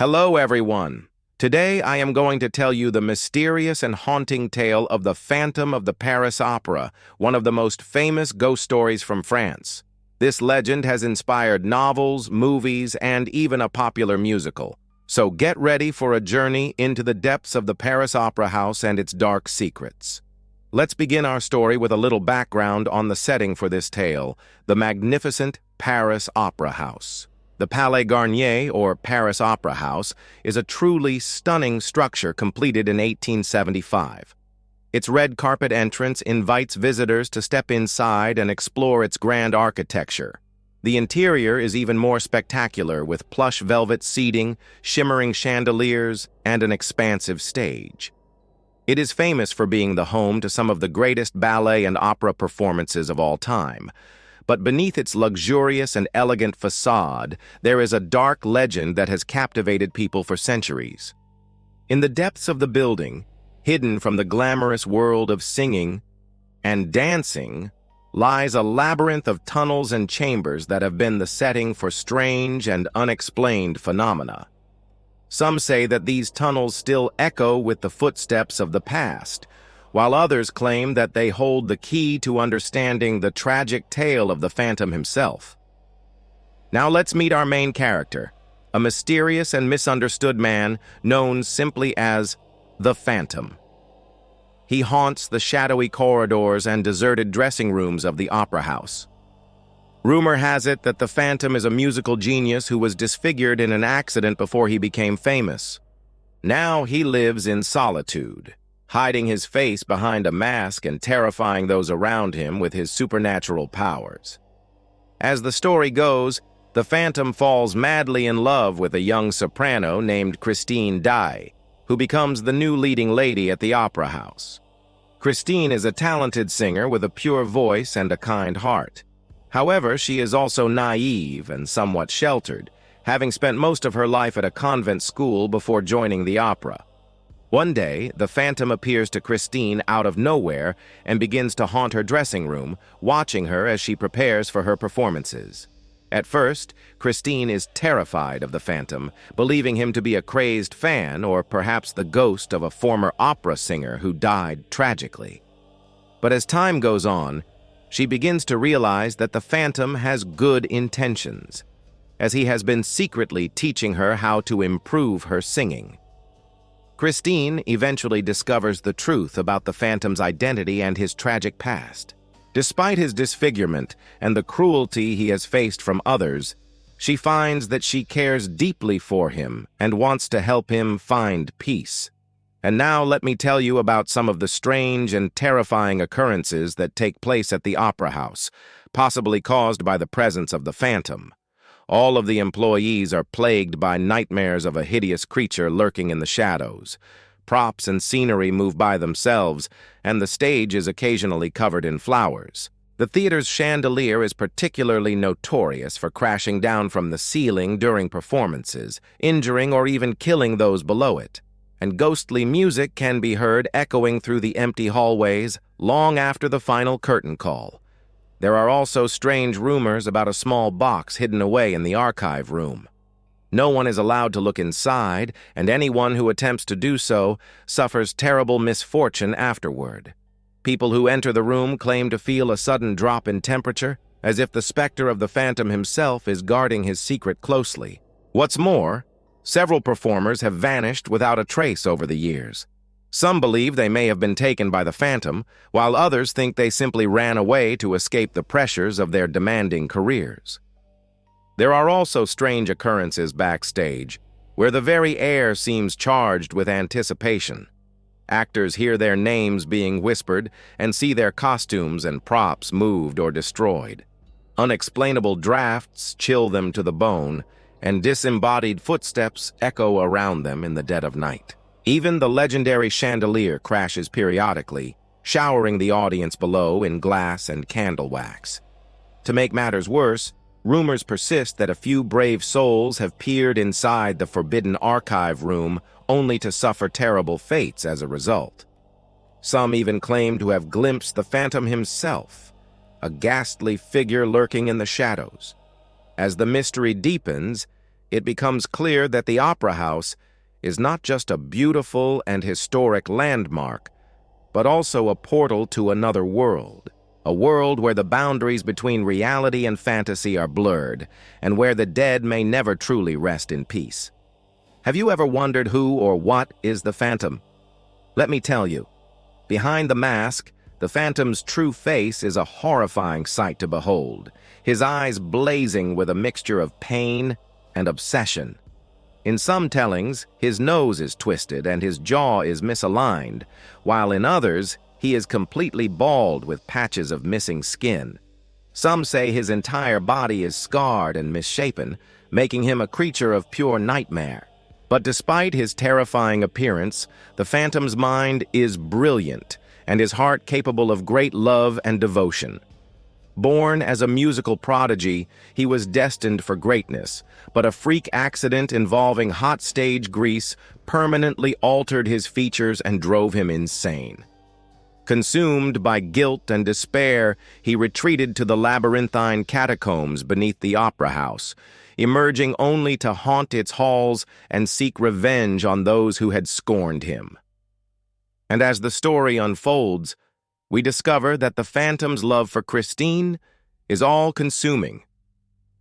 Hello, everyone. Today I am going to tell you the mysterious and haunting tale of the Phantom of the Paris Opera, one of the most famous ghost stories from France. This legend has inspired novels, movies, and even a popular musical. So get ready for a journey into the depths of the Paris Opera House and its dark secrets. Let's begin our story with a little background on the setting for this tale, the magnificent Paris Opera House. The Palais Garnier, or Paris Opera House, is a truly stunning structure completed in 1875. Its red carpet entrance invites visitors to step inside and explore its grand architecture. The interior is even more spectacular, with plush velvet seating, shimmering chandeliers, and an expansive stage. It is famous for being the home to some of the greatest ballet and opera performances of all time. But beneath its luxurious and elegant facade, there is a dark legend that has captivated people for centuries. In the depths of the building, hidden from the glamorous world of singing and dancing, lies a labyrinth of tunnels and chambers that have been the setting for strange and unexplained phenomena. Some say that these tunnels still echo with the footsteps of the past, while others claim that they hold the key to understanding the tragic tale of the Phantom himself. Now let's meet our main character, a mysterious and misunderstood man known simply as the Phantom. He haunts the shadowy corridors and deserted dressing rooms of the opera house. Rumor has it that the Phantom is a musical genius who was disfigured in an accident before he became famous. Now he lives in solitude, hiding his face behind a mask and terrifying those around him with his supernatural powers. As the story goes, the Phantom falls madly in love with a young soprano named Christine Daae, who becomes the new leading lady at the opera house. Christine is a talented singer with a pure voice and a kind heart. However, she is also naive and somewhat sheltered, having spent most of her life at a convent school before joining the opera. One day, the Phantom appears to Christine out of nowhere and begins to haunt her dressing room, watching her as she prepares for her performances. At first, Christine is terrified of the Phantom, believing him to be a crazed fan or perhaps the ghost of a former opera singer who died tragically. But as time goes on, she begins to realize that the Phantom has good intentions, as he has been secretly teaching her how to improve her singing. Christine eventually discovers the truth about the Phantom's identity and his tragic past. Despite his disfigurement and the cruelty he has faced from others, she finds that she cares deeply for him and wants to help him find peace. And now let me tell you about some of the strange and terrifying occurrences that take place at the opera house, possibly caused by the presence of the Phantom. All of the employees are plagued by nightmares of a hideous creature lurking in the shadows. Props and scenery move by themselves, and the stage is occasionally covered in flowers. The theater's chandelier is particularly notorious for crashing down from the ceiling during performances, injuring or even killing those below it. And ghostly music can be heard echoing through the empty hallways long after the final curtain call. There are also strange rumors about a small box hidden away in the archive room. No one is allowed to look inside, and anyone who attempts to do so suffers terrible misfortune afterward. People who enter the room claim to feel a sudden drop in temperature, as if the specter of the Phantom himself is guarding his secret closely. What's more, several performers have vanished without a trace over the years. Some believe they may have been taken by the Phantom, while others think they simply ran away to escape the pressures of their demanding careers. There are also strange occurrences backstage, where the very air seems charged with anticipation. Actors hear their names being whispered and see their costumes and props moved or destroyed. Unexplainable drafts chill them to the bone, and disembodied footsteps echo around them in the dead of night. Even the legendary chandelier crashes periodically, showering the audience below in glass and candle wax. To make matters worse, rumors persist that a few brave souls have peered inside the forbidden archive room only to suffer terrible fates as a result. Some even claim to have glimpsed the Phantom himself, a ghastly figure lurking in the shadows. As the mystery deepens, it becomes clear that the Opera House is not just a beautiful and historic landmark, but also a portal to another world. A world where the boundaries between reality and fantasy are blurred, and where the dead may never truly rest in peace. Have you ever wondered who or what is the Phantom? Let me tell you, behind the mask, the Phantom's true face is a horrifying sight to behold, his eyes blazing with a mixture of pain and obsession. In some tellings, his nose is twisted and his jaw is misaligned, while in others, he is completely bald with patches of missing skin. Some say his entire body is scarred and misshapen, making him a creature of pure nightmare. But despite his terrifying appearance, the Phantom's mind is brilliant and his heart capable of great love and devotion. Born as a musical prodigy, he was destined for greatness, but a freak accident involving hot stage grease permanently altered his features and drove him insane. Consumed by guilt and despair, he retreated to the labyrinthine catacombs beneath the Opera House, emerging only to haunt its halls and seek revenge on those who had scorned him. And as the story unfolds, we discover that the Phantom's love for Christine is all-consuming,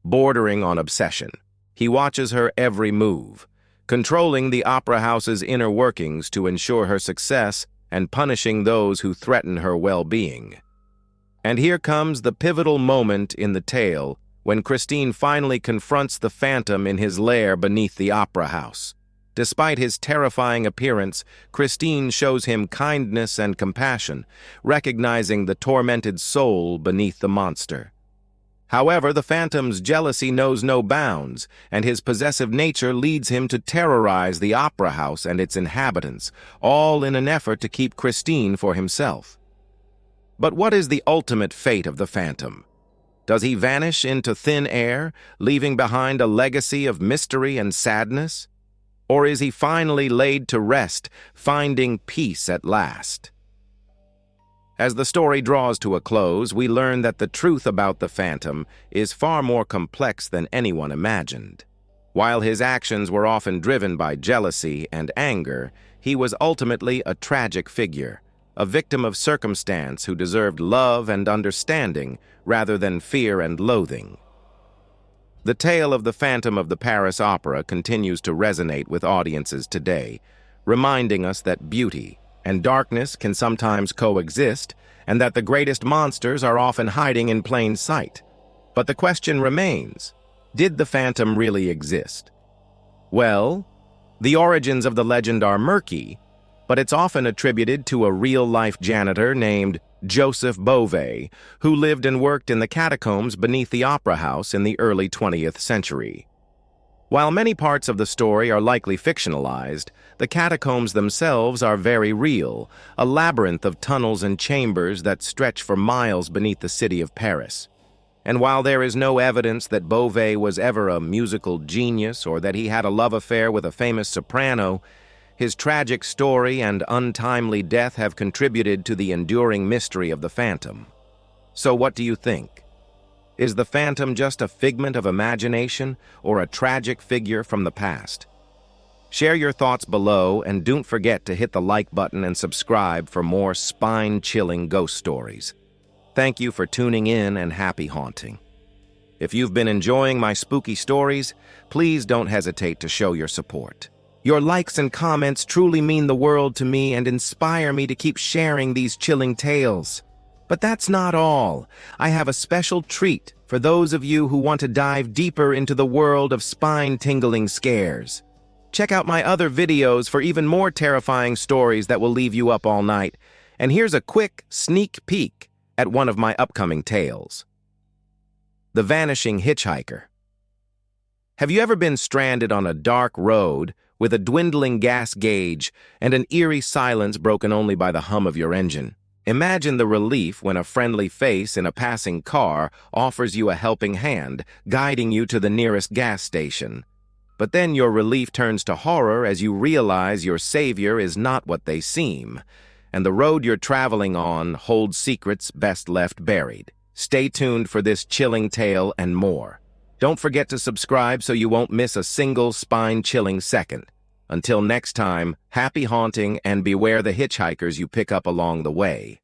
bordering on obsession. He watches her every move, controlling the Opera House's inner workings to ensure her success and punishing those who threaten her well-being. And here comes the pivotal moment in the tale when Christine finally confronts the Phantom in his lair beneath the Opera House. Despite his terrifying appearance, Christine shows him kindness and compassion, recognizing the tormented soul beneath the monster. However, the Phantom's jealousy knows no bounds, and his possessive nature leads him to terrorize the Opera House and its inhabitants, all in an effort to keep Christine for himself. But what is the ultimate fate of the Phantom? Does he vanish into thin air, leaving behind a legacy of mystery and sadness? Or is he finally laid to rest, finding peace at last? As the story draws to a close, we learn that the truth about the Phantom is far more complex than anyone imagined. While his actions were often driven by jealousy and anger, he was ultimately a tragic figure, a victim of circumstance who deserved love and understanding rather than fear and loathing. The tale of the Phantom of the Paris Opera continues to resonate with audiences today, reminding us that beauty and darkness can sometimes coexist, and that the greatest monsters are often hiding in plain sight. But the question remains, did the Phantom really exist? Well, the origins of the legend are murky, but it's often attributed to a real-life janitor named Joseph Beauvais, who lived and worked in the catacombs beneath the Opera House in the early 20th century. While many parts of the story are likely fictionalized, the catacombs themselves are very real, a labyrinth of tunnels and chambers that stretch for miles beneath the city of Paris. And while there is no evidence that Beauvais was ever a musical genius or that he had a love affair with a famous soprano, his tragic story and untimely death have contributed to the enduring mystery of the Phantom. So what do you think? Is the Phantom just a figment of imagination or a tragic figure from the past? Share your thoughts below and don't forget to hit the like button and subscribe for more spine-chilling ghost stories. Thank you for tuning in and happy haunting. If you've been enjoying my spooky stories, please don't hesitate to show your support. Your likes and comments truly mean the world to me and inspire me to keep sharing these chilling tales. But that's not all. I have a special treat for those of you who want to dive deeper into the world of spine-tingling scares. Check out my other videos for even more terrifying stories that will leave you up all night. And here's a quick sneak peek at one of my upcoming tales. The Vanishing Hitchhiker. Have you ever been stranded on a dark road with a dwindling gas gauge and an eerie silence broken only by the hum of your engine? Imagine the relief when a friendly face in a passing car offers you a helping hand, guiding you to the nearest gas station. But then your relief turns to horror as you realize your savior is not what they seem, and the road you're traveling on holds secrets best left buried. Stay tuned for this chilling tale and more. Don't forget to subscribe so you won't miss a single spine-chilling second. Until next time, happy haunting and beware the hitchhikers you pick up along the way.